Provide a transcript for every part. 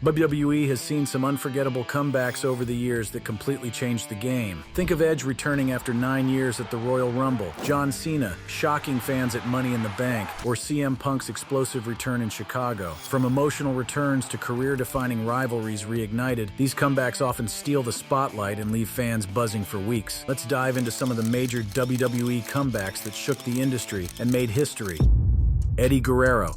WWE has seen some unforgettable comebacks over the years that completely changed the game. Think of Edge returning after 9 years at the Royal Rumble, John Cena shocking fans at Money in the Bank, or CM Punk's explosive return in Chicago. From emotional returns to career-defining rivalries reignited, these comebacks often steal the spotlight and leave fans buzzing for weeks. Let's dive into some of the major WWE comebacks that shook the industry and made history. Eddie Guerrero.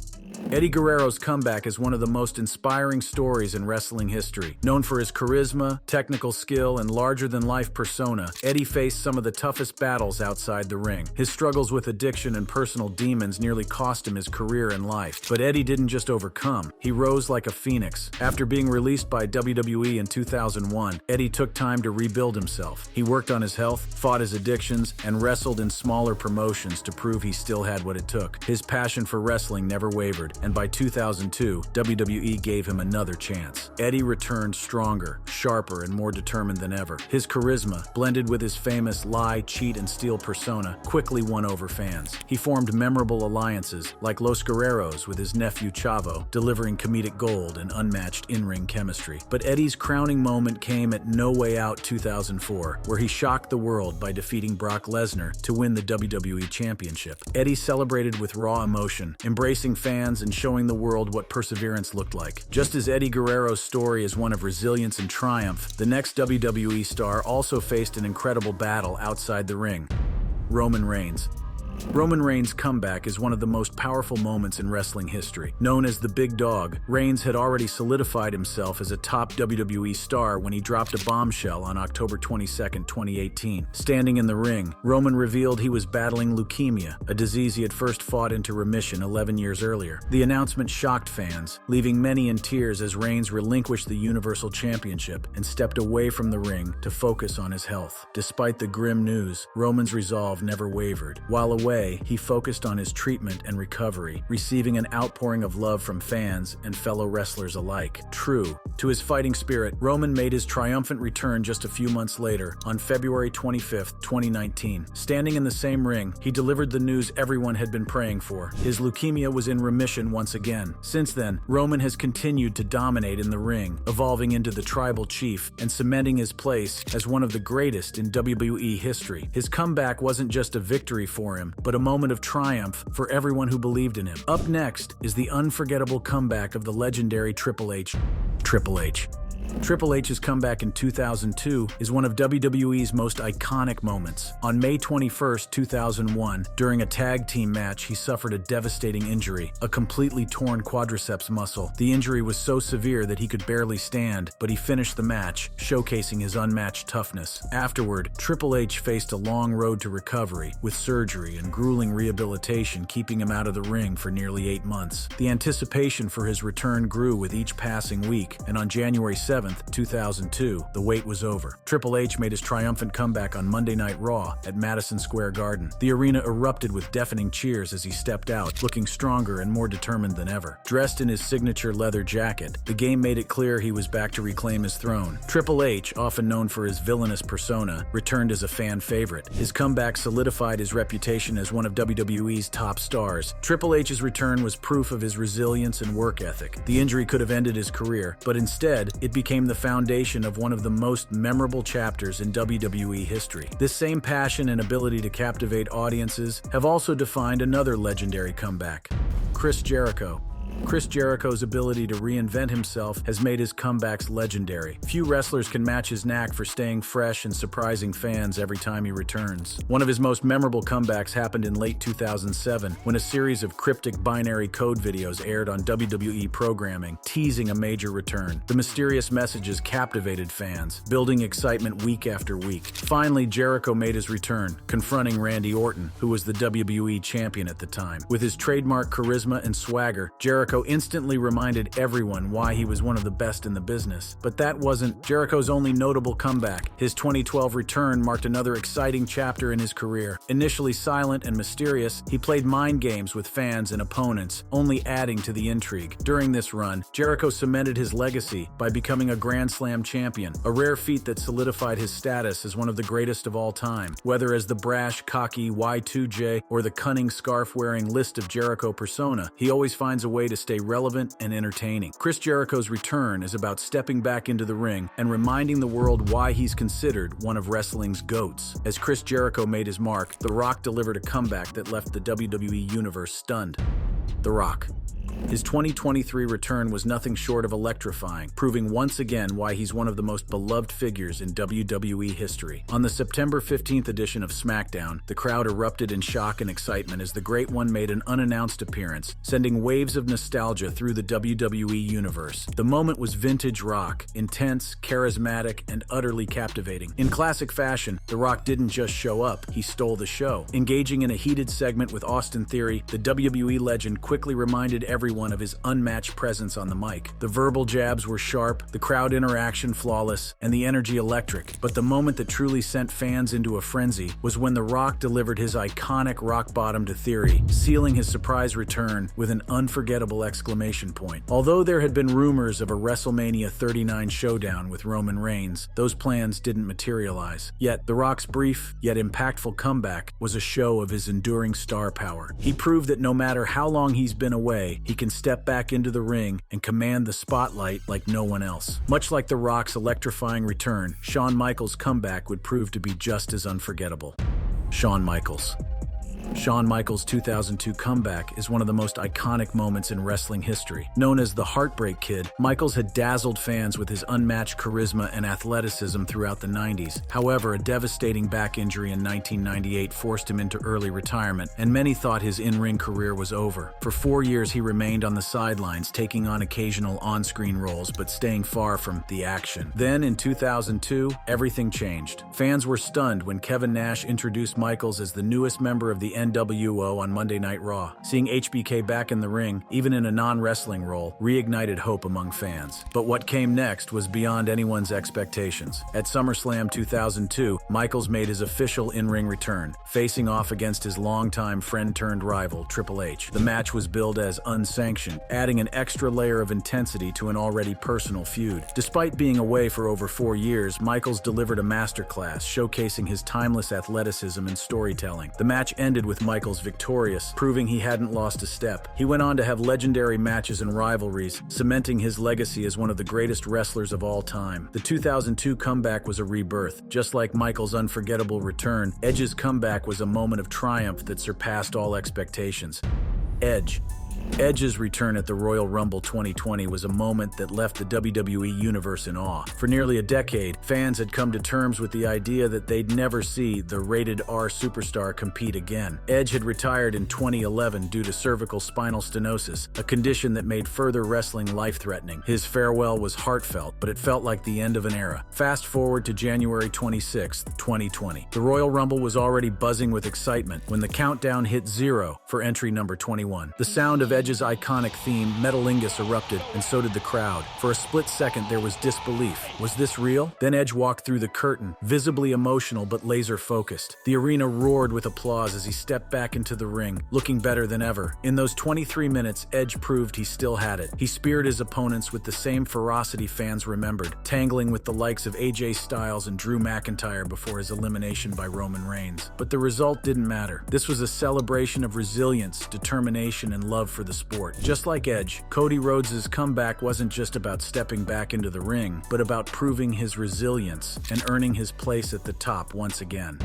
Eddie Guerrero's comeback is one of the most inspiring stories in wrestling history. Known for his charisma, technical skill, and larger-than-life persona, Eddie faced some of the toughest battles outside the ring. His struggles with addiction and personal demons nearly cost him his career and life. But Eddie didn't just overcome, he rose like a phoenix. After being released by WWE in 2001, Eddie took time to rebuild himself. He worked on his health, fought his addictions, and wrestled in smaller promotions to prove he still had what it took. His passion for wrestling never wavered, and by 2002, WWE gave him another chance. Eddie returned stronger, sharper, and more determined than ever. His charisma, blended with his famous lie, cheat, and steal persona, quickly won over fans. He formed memorable alliances, like Los Guerreros with his nephew Chavo, delivering comedic gold and unmatched in-ring chemistry. But Eddie's crowning moment came at No Way Out 2004, where he shocked the world by defeating Brock Lesnar to win the WWE Championship. Eddie celebrated with raw emotion, embracing fans and showing the world what perseverance looked like. Just as Eddie Guerrero's story is one of resilience and triumph, the next WWE star also faced an incredible battle outside the ring. Roman Reigns. Roman Reigns' comeback is one of the most powerful moments in wrestling history. Known as the Big Dog, Reigns had already solidified himself as a top WWE star when he dropped a bombshell on October 22, 2018. Standing in the ring, Roman revealed he was battling leukemia, a disease he had first fought into remission 11 years earlier. The announcement shocked fans, leaving many in tears as Reigns relinquished the Universal Championship and stepped away from the ring to focus on his health. Despite the grim news, Roman's resolve never wavered. While away, he focused on his treatment and recovery, receiving an outpouring of love from fans and fellow wrestlers alike. True to his fighting spirit, Roman made his triumphant return just a few months later, on February 25, 2019. Standing in the same ring, he delivered the news everyone had been praying for. His leukemia was in remission once again. Since then, Roman has continued to dominate in the ring, evolving into the tribal chief and cementing his place as one of the greatest in WWE history. His comeback wasn't just a victory for him, but a moment of triumph for everyone who believed in him. Up next is the unforgettable comeback of the legendary Triple H. Triple H. Triple H's comeback in 2002 is one of WWE's most iconic moments. On May 21, 2001, during a tag team match, he suffered a devastating injury, a completely torn quadriceps muscle. The injury was so severe that he could barely stand, but he finished the match, showcasing his unmatched toughness. Afterward, Triple H faced a long road to recovery, with surgery and grueling rehabilitation keeping him out of the ring for nearly 8 months. The anticipation for his return grew with each passing week, and on January 7, 2002, the wait was over. Triple H made his triumphant comeback on Monday Night Raw at Madison Square Garden. The arena erupted with deafening cheers as he stepped out, looking stronger and more determined than ever. Dressed in his signature leather jacket, the game made it clear he was back to reclaim his throne. Triple H, often known for his villainous persona, returned as a fan favorite. His comeback solidified his reputation as one of WWE's top stars. Triple H's return was proof of his resilience and work ethic. The injury could have ended his career, but instead, it became the foundation of one of the most memorable chapters in WWE history. This same passion and ability to captivate audiences have also defined another legendary comeback: Chris Jericho. Chris Jericho's ability to reinvent himself has made his comebacks legendary. Few wrestlers can match his knack for staying fresh and surprising fans every time he returns. One of his most memorable comebacks happened in late 2007 when a series of cryptic binary code videos aired on WWE programming, teasing a major return. The mysterious messages captivated fans, building excitement week after week. Finally, Jericho made his return, confronting Randy Orton, who was the WWE champion at the time. With his trademark charisma and swagger, Jericho instantly reminded everyone why he was one of the best in the business. But that wasn't Jericho's only notable comeback. His 2012 return marked another exciting chapter in his career. Initially silent and mysterious, he played mind games with fans and opponents, only adding to the intrigue. During this run, Jericho cemented his legacy by becoming a Grand Slam champion, a rare feat that solidified his status as one of the greatest of all time. Whether as the brash, cocky Y2J or the cunning, scarf-wearing List of Jericho persona, he always finds a way to to stay relevant and entertaining. Chris Jericho's return is about stepping back into the ring and reminding the world why he's considered one of wrestling's GOATs. As Chris Jericho made his mark, The Rock delivered a comeback that left the WWE Universe stunned. The Rock. His 2023 return was nothing short of electrifying, proving once again why he's one of the most beloved figures in WWE history. On the September 15th edition of SmackDown, the crowd erupted in shock and excitement as the Great One made an unannounced appearance, sending waves of nostalgia through the WWE universe. The moment was vintage Rock, intense, charismatic, and utterly captivating. In classic fashion, The Rock didn't just show up, he stole the show. Engaging in a heated segment with Austin Theory, the WWE legend quickly reminded everyone of his unmatched presence on the mic. The verbal jabs were sharp, the crowd interaction flawless, and the energy electric. But the moment that truly sent fans into a frenzy was when The Rock delivered his iconic rock bottom to Theory, sealing his surprise return with an unforgettable exclamation point. Although there had been rumors of a WrestleMania 39 showdown with Roman Reigns, those plans didn't materialize. Yet, The Rock's brief yet impactful comeback was a show of his enduring star power. He proved that no matter how long he's been away, he can step back into the ring and command the spotlight like no one else. Much like The Rock's electrifying return, Shawn Michaels' comeback would prove to be just as unforgettable. Shawn Michaels. Shawn Michaels' 2002 comeback is one of the most iconic moments in wrestling history. Known as the Heartbreak Kid, Michaels had dazzled fans with his unmatched charisma and athleticism throughout the 90s. However, a devastating back injury in 1998 forced him into early retirement, and many thought his in-ring career was over. For 4 years, he remained on the sidelines, taking on occasional on-screen roles, but staying far from the action. Then, in 2002, everything changed. Fans were stunned when Kevin Nash introduced Michaels as the newest member of the NWO on Monday Night Raw. Seeing HBK back in the ring, even in a non-wrestling role, reignited hope among fans. But what came next was beyond anyone's expectations. At SummerSlam 2002, Michaels made his official in-ring return, facing off against his longtime friend-turned-rival, Triple H. The match was billed as unsanctioned, adding an extra layer of intensity to an already personal feud. Despite being away for over 4 years, Michaels delivered a masterclass, showcasing his timeless athleticism and storytelling. The match ended with Michaels victorious, proving he hadn't lost a step. He went on to have legendary matches and rivalries, cementing his legacy as one of the greatest wrestlers of all time. The 2002 comeback was a rebirth. Just like Michaels' unforgettable return, Edge's comeback was a moment of triumph that surpassed all expectations. Edge's return at the Royal Rumble 2020 was a moment that left the WWE Universe in awe. For nearly a decade, fans had come to terms with the idea that they'd never see the rated R superstar compete again. Edge had retired in 2011 due to cervical spinal stenosis, a condition that made further wrestling life-threatening. His farewell was heartfelt, but it felt like the end of an era. Fast forward to January 26, 2020. The Royal Rumble was already buzzing with excitement when the countdown hit 0 for entry number 21. The sound of Edge's iconic theme, Metalingus, erupted, and so did the crowd. For a split second, there was disbelief. Was this real? Then Edge walked through the curtain, visibly emotional but laser-focused. The arena roared with applause as he stepped back into the ring, looking better than ever. In those 23 minutes, Edge proved he still had it. He speared his opponents with the same ferocity fans remembered, tangling with the likes of AJ Styles and Drew McIntyre before his elimination by Roman Reigns. But the result didn't matter. This was a celebration of resilience, determination, and love for the sport. Just like Edge, Cody Rhodes' comeback wasn't just about stepping back into the ring, but about proving his resilience and earning his place at the top once again.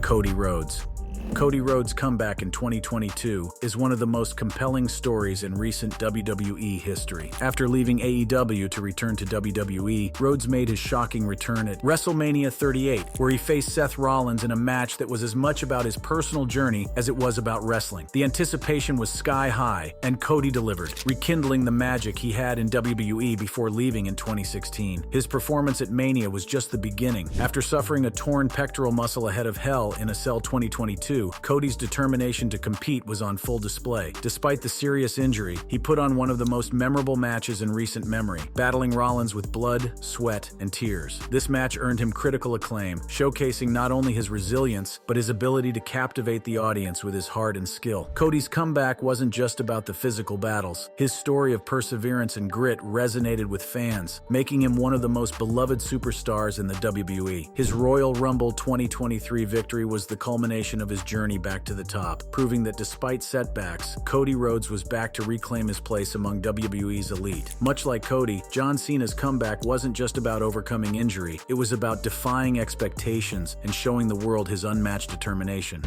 Cody Rhodes. Cody Rhodes' comeback in 2022 is one of the most compelling stories in recent WWE history. After leaving AEW to return to WWE, Rhodes made his shocking return at WrestleMania 38, where he faced Seth Rollins in a match that was as much about his personal journey as it was about wrestling. The anticipation was sky high, and Cody delivered, rekindling the magic he had in WWE before leaving in 2016. His performance at Mania was just the beginning. After suffering a torn pectoral muscle ahead of Hell in a Cell 2022, Cody's determination to compete was on full display. Despite the serious injury, he put on one of the most memorable matches in recent memory, battling Rollins with blood, sweat, and tears. This match earned him critical acclaim, showcasing not only his resilience, but his ability to captivate the audience with his heart and skill. Cody's comeback wasn't just about the physical battles. His story of perseverance and grit resonated with fans, making him one of the most beloved superstars in the WWE. His Royal Rumble 2023 victory was the culmination of his journey back to the top, proving that despite setbacks, Cody Rhodes was back to reclaim his place among WWE's elite. Much like Cody, John Cena's comeback wasn't just about overcoming injury, it was about defying expectations and showing the world his unmatched determination.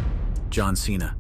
John Cena.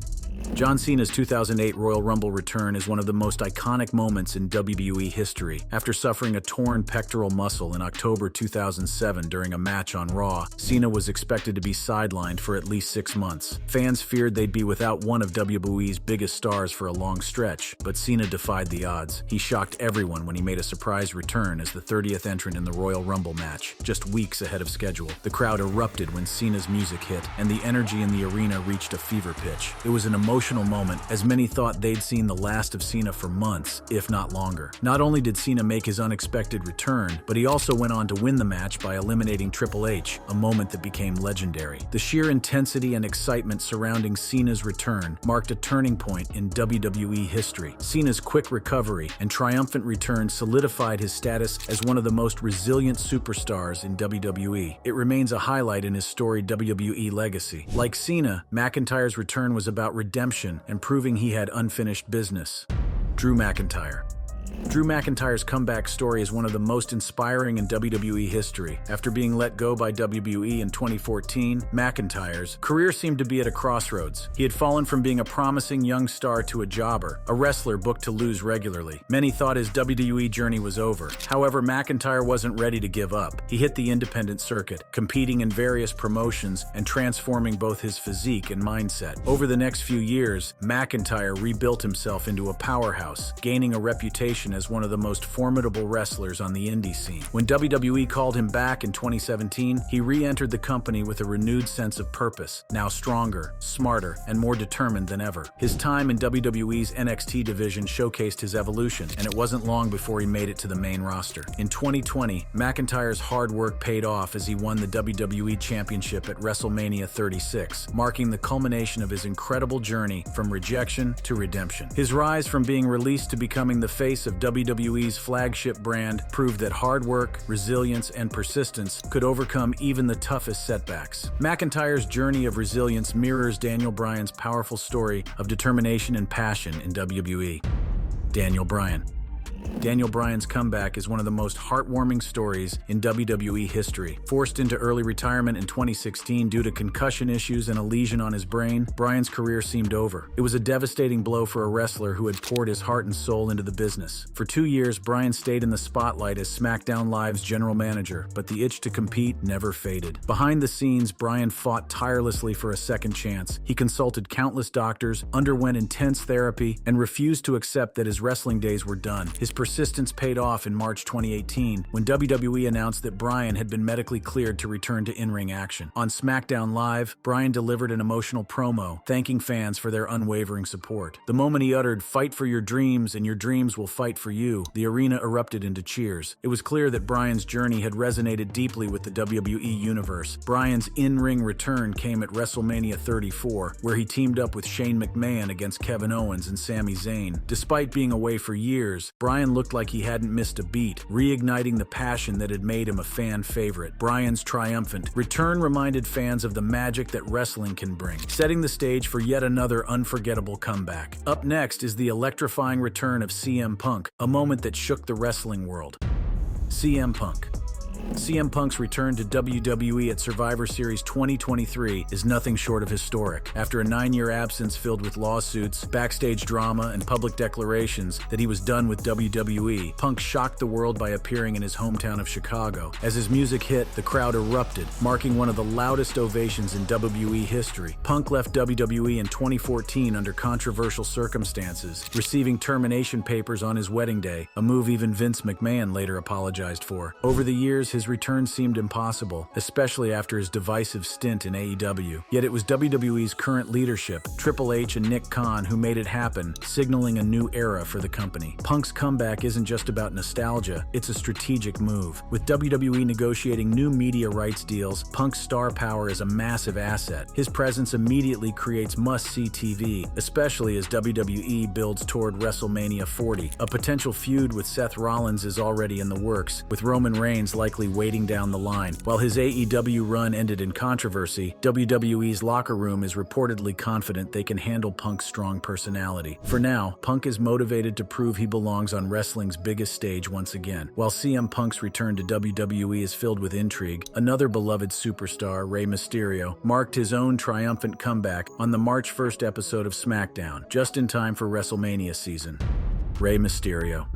John Cena's 2008 Royal Rumble return is one of the most iconic moments in WWE history. After suffering a torn pectoral muscle in October 2007 during a match on Raw, Cena was expected to be sidelined for at least 6 months. Fans feared they'd be without one of WWE's biggest stars for a long stretch, but Cena defied the odds. He shocked everyone when he made a surprise return as the 30th entrant in the Royal Rumble match, just weeks ahead of schedule. The crowd erupted when Cena's music hit, and the energy in the arena reached a fever pitch. It was an emotional moment, as many thought they'd seen the last of Cena for months, if not longer. Not only did Cena make his unexpected return, but he also went on to win the match by eliminating Triple H, a moment that became legendary. The sheer intensity and excitement surrounding Cena's return marked a turning point in WWE history. Cena's quick recovery and triumphant return solidified his status as one of the most resilient superstars in WWE. It remains a highlight in his storied WWE legacy. Like Cena, McIntyre's return was about redemption and proving he had unfinished business. Drew McIntyre. Drew McIntyre's comeback story is one of the most inspiring in WWE history. After being let go by WWE in 2014, McIntyre's career seemed to be at a crossroads. He had fallen from being a promising young star to a jobber, a wrestler booked to lose regularly. Many thought his WWE journey was over. However, McIntyre wasn't ready to give up. He hit the independent circuit, competing in various promotions and transforming both his physique and mindset. Over the next few years, McIntyre rebuilt himself into a powerhouse, gaining a reputation as one of the most formidable wrestlers on the indie scene. When WWE called him back in 2017, he re-entered the company with a renewed sense of purpose, now stronger, smarter, and more determined than ever. His time in WWE's NXT division showcased his evolution, and it wasn't long before he made it to the main roster. In 2020, McIntyre's hard work paid off as he won the WWE Championship at WrestleMania 36, marking the culmination of his incredible journey from rejection to redemption. His rise from being released to becoming the face of WWE's flagship brand proved that hard work, resilience, and persistence could overcome even the toughest setbacks. McIntyre's journey of resilience mirrors Daniel Bryan's powerful story of determination and passion in WWE. Daniel Bryan. Daniel Bryan's comeback is one of the most heartwarming stories in WWE history. Forced into early retirement in 2016 due to concussion issues and a lesion on his brain, Bryan's career seemed over. It was a devastating blow for a wrestler who had poured his heart and soul into the business. For 2 years, Bryan stayed in the spotlight as SmackDown Live's general manager, but the itch to compete never faded. Behind the scenes, Bryan fought tirelessly for a second chance. He consulted countless doctors, underwent intense therapy, and refused to accept that his wrestling days were done. His persistence paid off in March 2018 when WWE announced that Bryan had been medically cleared to return to in-ring action. On SmackDown Live, Bryan delivered an emotional promo, thanking fans for their unwavering support. The moment he uttered, "Fight for your dreams and your dreams will fight for you," the arena erupted into cheers. It was clear that Bryan's journey had resonated deeply with the WWE universe. Bryan's in-ring return came at WrestleMania 34, where he teamed up with Shane McMahon against Kevin Owens and Sami Zayn. Despite being away for years, Bryan looked like he hadn't missed a beat, reigniting the passion that had made him a fan favorite. Bryan's triumphant return reminded fans of the magic that wrestling can bring, setting the stage for yet another unforgettable comeback. Up next is the electrifying return of CM Punk, a moment that shook the wrestling world. CM Punk. CM Punk's return to WWE at Survivor Series 2023 is nothing short of historic. After a 9-year absence filled with lawsuits, backstage drama, and public declarations that he was done with WWE, Punk shocked the world by appearing in his hometown of Chicago. As his music hit, the crowd erupted, marking one of the loudest ovations in WWE history. Punk left WWE in 2014 under controversial circumstances, receiving termination papers on his wedding day, a move even Vince McMahon later apologized for. Over the years, his return seemed impossible, especially after his divisive stint in AEW. Yet it was WWE's current leadership, Triple H and Nick Khan, who made it happen, signaling a new era for the company. Punk's comeback isn't just about nostalgia, it's a strategic move. With WWE negotiating new media rights deals, Punk's star power is a massive asset. His presence immediately creates must-see TV, especially as WWE builds toward WrestleMania 40. A potential feud with Seth Rollins is already in the works, with Roman Reigns likely likely waiting down the line. While his AEW run ended in controversy, WWE's locker room is reportedly confident they can handle Punk's strong personality. For now, Punk is motivated to prove he belongs on wrestling's biggest stage once again. While CM Punk's return to WWE is filled with intrigue, another beloved superstar, Rey Mysterio, marked his own triumphant comeback on the March 1st episode of SmackDown, just in time for WrestleMania season. Rey Mysterio.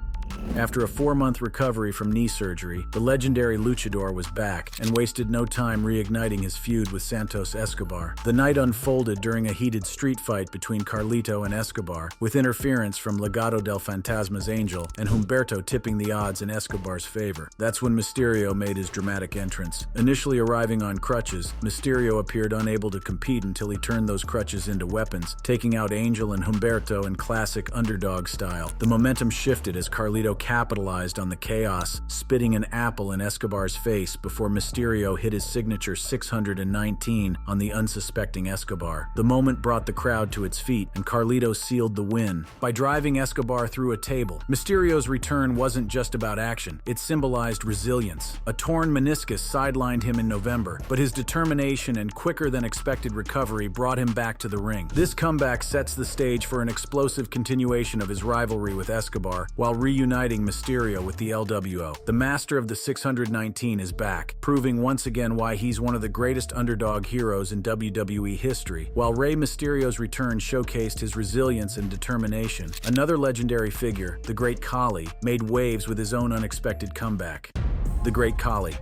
After a 4-month recovery from knee surgery, the legendary luchador was back and wasted no time reigniting his feud with Santos Escobar. The night unfolded during a heated street fight between Carlito and Escobar, with interference from Legado del Fantasma's Angel and Humberto tipping the odds in Escobar's favor. That's when Mysterio made his dramatic entrance. Initially arriving on crutches, Mysterio appeared unable to compete until he turned those crutches into weapons, taking out Angel and Humberto in classic underdog style. The momentum shifted as Carlito capitalized on the chaos, spitting an apple in Escobar's face before Mysterio hit his signature 619 on the unsuspecting Escobar. The moment brought the crowd to its feet, and Carlito sealed the win by driving Escobar through a table. Mysterio's return wasn't just about action, it symbolized resilience. A torn meniscus sidelined him in November, but his determination and quicker-than-expected recovery brought him back to the ring. This comeback sets the stage for an explosive continuation of his rivalry with Escobar, while reuniting Mysterio with the LWO. The master of the 619 is back, proving once again why he's one of the greatest underdog heroes in WWE history. While Rey Mysterio's return showcased his resilience and determination, another legendary figure, the Great Khali, made waves with his own unexpected comeback. The Great Khali.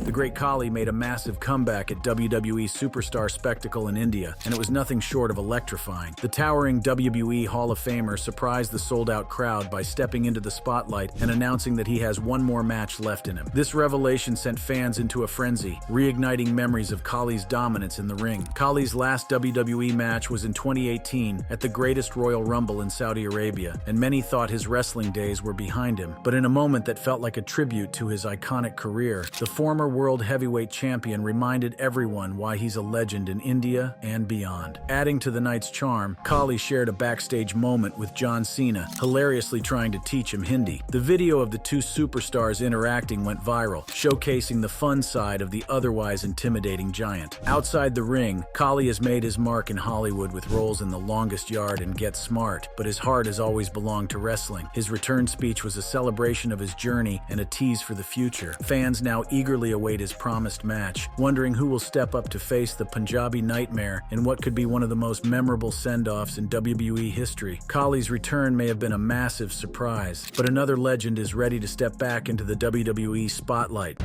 The Great Khali made a massive comeback at WWE Superstar Spectacle in India, and it was nothing short of electrifying. The towering WWE Hall of Famer surprised the sold-out crowd by stepping into the spotlight and announcing that he has one more match left in him. This revelation sent fans into a frenzy, reigniting memories of Khali's dominance in the ring. Khali's last WWE match was in 2018 at the Greatest Royal Rumble in Saudi Arabia, and many thought his wrestling days were behind him. But in a moment that felt like a tribute to his iconic career, the former World Heavyweight Champion reminded everyone why he's a legend in India and beyond. Adding to the night's charm, Khali shared a backstage moment with John Cena, hilariously trying to teach him Hindi. The video of the two superstars interacting went viral, showcasing the fun side of the otherwise intimidating giant. Outside the ring, Khali has made his mark in Hollywood with roles in The Longest Yard and Get Smart, but his heart has always belonged to wrestling. His return speech was a celebration of his journey and a tease for the future. Fans now eagerly await his promised match, wondering who will step up to face the Punjabi Nightmare in what could be one of the most memorable send-offs in WWE history. Khali's return may have been a massive surprise, but another legend is ready to step back into the WWE spotlight.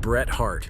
Bret Hart.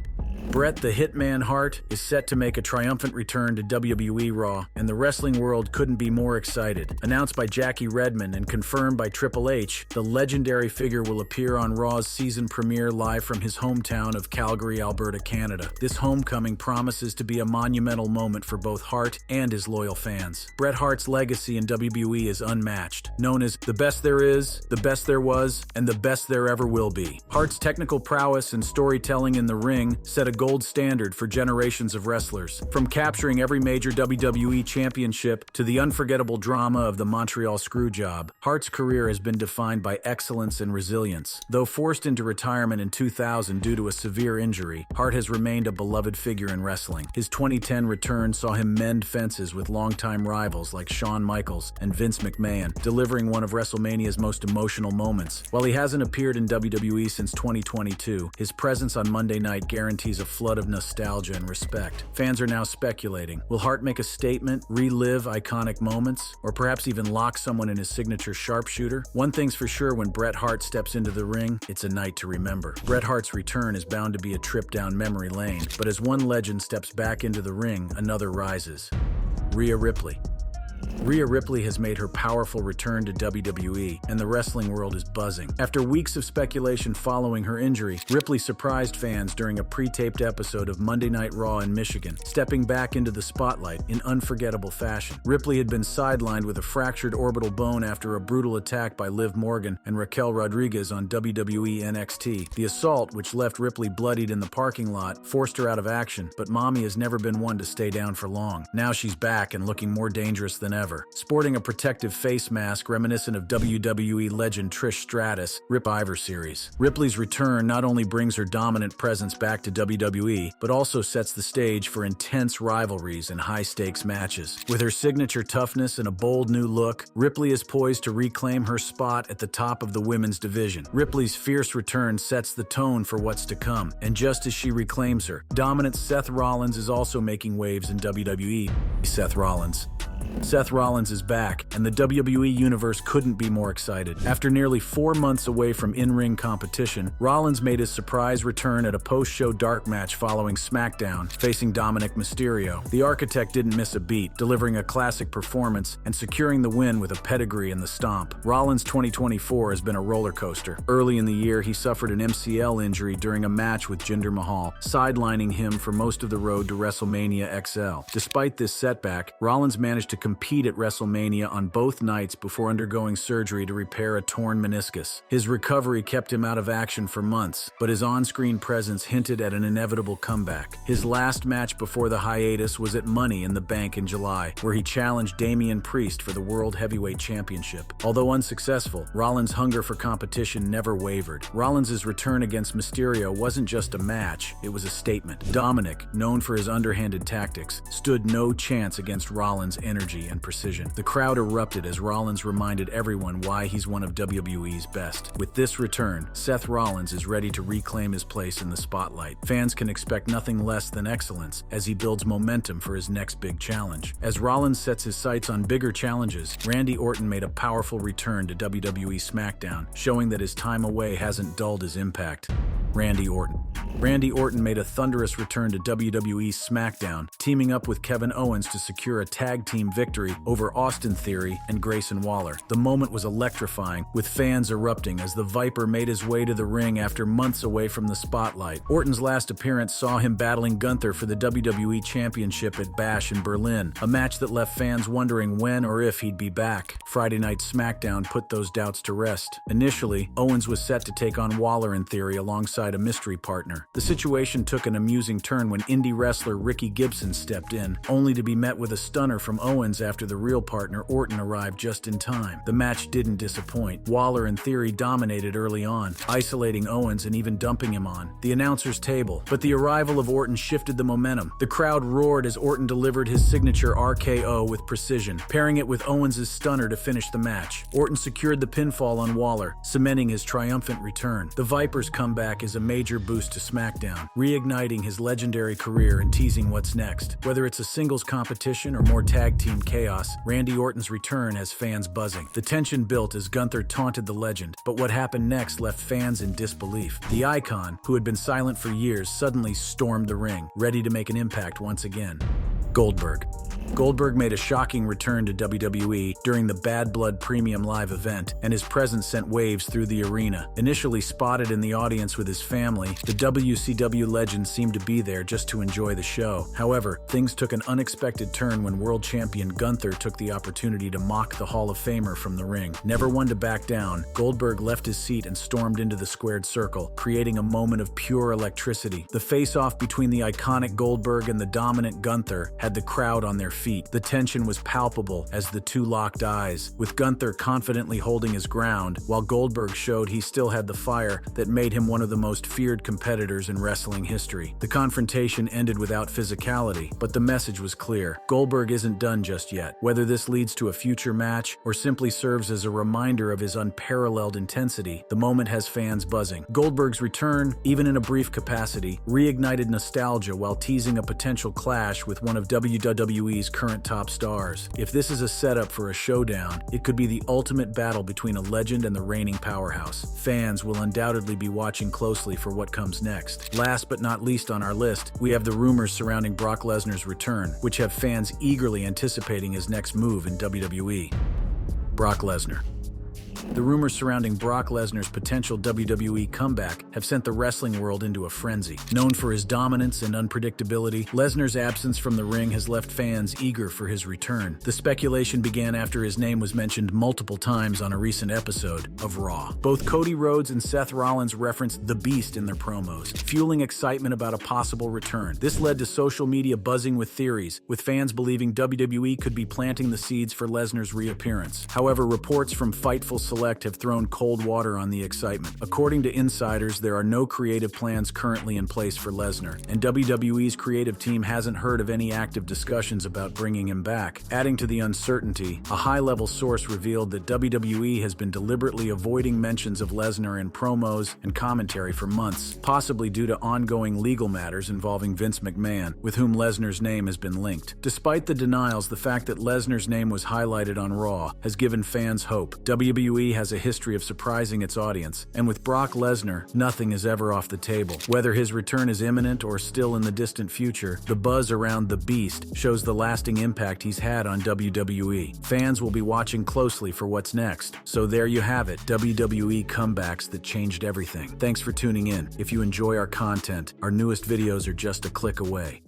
Bret the Hitman Hart is set to make a triumphant return to WWE Raw, and the wrestling world couldn't be more excited. Announced by Jackie Redmond and confirmed by Triple H, the legendary figure will appear on Raw's season premiere live from his hometown of Calgary, Alberta, Canada. This homecoming promises to be a monumental moment for both Hart and his loyal fans. Bret Hart's legacy in WWE is unmatched, known as the best there is, the best there was, and the best there ever will be. Hart's technical prowess and storytelling in the ring set a gold standard for generations of wrestlers. From capturing every major WWE championship to the unforgettable drama of the Montreal Screwjob, Hart's career has been defined by excellence and resilience. Though forced into retirement in 2000 due to a severe injury, Hart has remained a beloved figure in wrestling. His 2010 return saw him mend fences with longtime rivals like Shawn Michaels and Vince McMahon, delivering one of WrestleMania's most emotional moments. While he hasn't appeared in WWE since 2022, his presence on Monday night guarantees a flood of nostalgia and respect. Fans are now speculating, will Hart make a statement, relive iconic moments, or perhaps even lock someone in his signature sharpshooter? One thing's for sure, when Bret Hart steps into the ring, it's a night to remember. Bret Hart's return is bound to be a trip down memory lane, but as one legend steps back into the ring, another rises. Rhea Ripley. Rhea Ripley has made her powerful return to WWE, and the wrestling world is buzzing. After weeks of speculation following her injury, Ripley surprised fans during a pre-taped episode of Monday Night Raw in Michigan, stepping back into the spotlight in unforgettable fashion. Ripley had been sidelined with a fractured orbital bone after a brutal attack by Liv Morgan and Raquel Rodriguez on WWE NXT. The assault, which left Ripley bloodied in the parking lot, forced her out of action, but Mommy has never been one to stay down for long. Now she's back and looking more dangerous than than ever. Sporting a protective face mask reminiscent of WWE legend Trish Stratus, Rip Series. Ripley's return not only brings her dominant presence back to WWE, but also sets the stage for intense rivalries and high-stakes matches. With her signature toughness and a bold new look, Ripley is poised to reclaim her spot at the top of the women's division. Ripley's fierce return sets the tone for what's to come, and just as she reclaims her, dominant Seth Rollins is also making waves in WWE. Seth Rollins is back, and the WWE Universe couldn't be more excited. After nearly 4 months away from in-ring competition, Rollins made his surprise return at a post-show dark match following SmackDown, facing Dominic Mysterio. The Architect didn't miss a beat, delivering a classic performance and securing the win with a pedigree in the stomp. Rollins' 2024 has been a roller coaster. Early in the year, he suffered an MCL injury during a match with Jinder Mahal, sidelining him for most of the road to WrestleMania XL. Despite this setback, Rollins managed to compete at WrestleMania on both nights before undergoing surgery to repair a torn meniscus. His recovery kept him out of action for months, but his on-screen presence hinted at an inevitable comeback. His last match before the hiatus was at Money in the Bank in July, where he challenged Damian Priest for the World Heavyweight Championship. Although unsuccessful, Rollins' hunger for competition never wavered. Rollins' return against Mysterio wasn't just a match, it was a statement. Dominic, known for his underhanded tactics, stood no chance against Rollins' energy and precision. The crowd erupted as Rollins reminded everyone why he's one of WWE's best. With this return, Seth Rollins is ready to reclaim his place in the spotlight. Fans can expect nothing less than excellence as he builds momentum for his next big challenge. As Rollins sets his sights on bigger challenges, Randy Orton made a powerful return to WWE SmackDown, showing that his time away hasn't dulled his impact. Randy Orton made a thunderous return to WWE SmackDown, teaming up with Kevin Owens to secure a tag team victory over Austin Theory and Grayson Waller. The moment was electrifying, with fans erupting as the Viper made his way to the ring after months away from the spotlight. Orton's last appearance saw him battling Gunther for the WWE Championship at Bash in Berlin, a match that left fans wondering when or if he'd be back. Friday Night SmackDown put those doubts to rest. Initially, Owens was set to take on Waller in Theory alongside a mystery partner. The situation took an amusing turn when indie wrestler Ricky Gibson stepped in, only to be met with a stunner from Owens after the real partner Orton arrived just in time. The match didn't disappoint. Waller and Theory dominated early on, isolating Owens and even dumping him on the announcer's table. But the arrival of Orton shifted the momentum. The crowd roared as Orton delivered his signature RKO with precision, pairing it with Owens' stunner to finish the match. Orton secured the pinfall on Waller, cementing his triumphant return. The Viper's comeback is a major boost to SmackDown, reigniting his legendary career and teasing what's next. Whether it's a singles competition or more tag team chaos, Randy Orton's return has fans buzzing. The tension built as Gunther taunted the legend, but what happened next left fans in disbelief. The Icon, who had been silent for years, suddenly stormed the ring, ready to make an impact once again. Goldberg made a shocking return to WWE during the Bad Blood Premium Live event, and his presence sent waves through the arena. Initially spotted in the audience with his family, the WCW legend seemed to be there just to enjoy the show. However, things took an unexpected turn when world champion Gunther took the opportunity to mock the Hall of Famer from the ring. Never one to back down, Goldberg left his seat and stormed into the squared circle, creating a moment of pure electricity. The face-off between the iconic Goldberg and the dominant Gunther had the crowd on their feet. The tension was palpable as the two locked eyes, with Gunther confidently holding his ground, while Goldberg showed he still had the fire that made him one of the most feared competitors in wrestling history. The confrontation ended without physicality, but the message was clear. Goldberg isn't done just yet. Whether this leads to a future match or simply serves as a reminder of his unparalleled intensity, the moment has fans buzzing. Goldberg's return, even in a brief capacity, reignited nostalgia while teasing a potential clash with one of WWE's current top stars. If this is a setup for a showdown, it could be the ultimate battle between a legend and the reigning powerhouse. Fans will undoubtedly be watching closely for what comes next. Last but not least on our list, we have the rumors surrounding Brock Lesnar's return, which have fans eagerly anticipating his next move in WWE. Brock Lesnar. The rumors surrounding Brock Lesnar's potential WWE comeback have sent the wrestling world into a frenzy. Known for his dominance and unpredictability, Lesnar's absence from the ring has left fans eager for his return. The speculation began after his name was mentioned multiple times on a recent episode of Raw. Both Cody Rhodes and Seth Rollins referenced the Beast in their promos, fueling excitement about a possible return. This led to social media buzzing with theories, with fans believing WWE could be planting the seeds for Lesnar's reappearance. However, reports from Fightful Select have thrown cold water on the excitement. According to insiders, there are no creative plans currently in place for Lesnar, and WWE's creative team hasn't heard of any active discussions about bringing him back. Adding to the uncertainty, a high-level source revealed that WWE has been deliberately avoiding mentions of Lesnar in promos and commentary for months, possibly due to ongoing legal matters involving Vince McMahon, with whom Lesnar's name has been linked. Despite the denials, the fact that Lesnar's name was highlighted on Raw has given fans hope. WWE has a history of surprising its audience, and with Brock Lesnar, nothing is ever off the table. Whether his return is imminent or still in the distant future, the buzz around the Beast shows the lasting impact he's had on WWE. Fans will be watching closely for what's next. So there you have it, WWE comebacks that changed everything. Thanks for tuning in. If you enjoy our content, our newest videos are just a click away.